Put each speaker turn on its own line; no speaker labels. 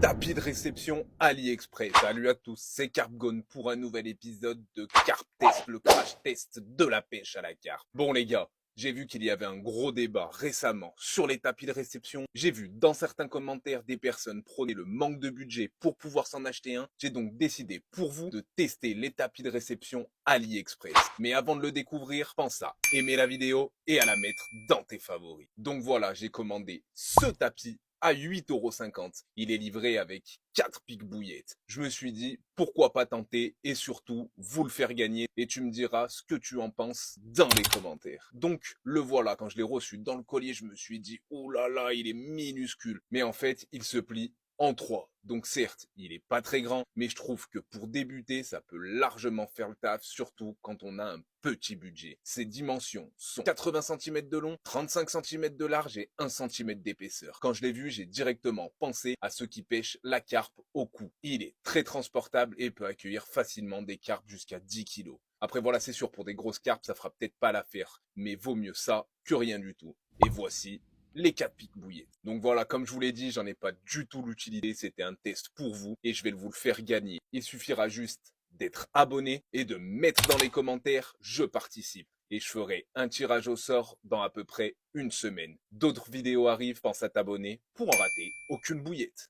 Tapis de réception AliExpress. Salut à tous, c'est Carpgone pour un nouvel épisode de Carp Test, le crash test de la pêche à la carpe. Bon les gars, j'ai vu qu'il y avait un gros débat récemment sur les tapis de réception. J'ai vu dans certains commentaires des personnes prôner le manque de budget pour pouvoir s'en acheter un. J'ai donc décidé pour vous de tester les tapis de réception AliExpress. Mais avant de le découvrir, pense à aimer la vidéo et à la mettre dans tes favoris. Donc voilà, j'ai commandé ce tapis à 8,50 €. Il est livré avec 4 pics bouillettes. Je me suis dit, pourquoi pas tenter et surtout vous le faire gagner et tu me diras ce que tu en penses dans les commentaires. Donc le voilà, quand je l'ai reçu dans le collier, je me suis dit, oh là là, il est minuscule. Mais en fait, il se plie en 3. Donc certes, il est pas très grand, mais je trouve que pour débuter, ça peut largement faire le taf, surtout quand on a un petit budget. Ses dimensions sont 80 cm de long, 35 cm de large et 1 cm d'épaisseur. Quand je l'ai vu, j'ai directement pensé à ceux qui pêchent la carpe au cou. Il est très transportable et peut accueillir facilement des carpes jusqu'à 10 kg. Après voilà, c'est sûr, pour des grosses carpes, ça fera peut-être pas l'affaire, mais vaut mieux ça que rien du tout. Et voici les 4 pics bouillés. Donc voilà, comme je vous l'ai dit, j'en ai pas du tout l'utilité, c'était un test pour vous et je vais vous le faire gagner. Il suffira juste d'être abonné et de mettre dans les commentaires je participe. Et je ferai un tirage au sort dans à peu près une semaine. D'autres vidéos arrivent, pense à t'abonner pour en rater aucune bouillette.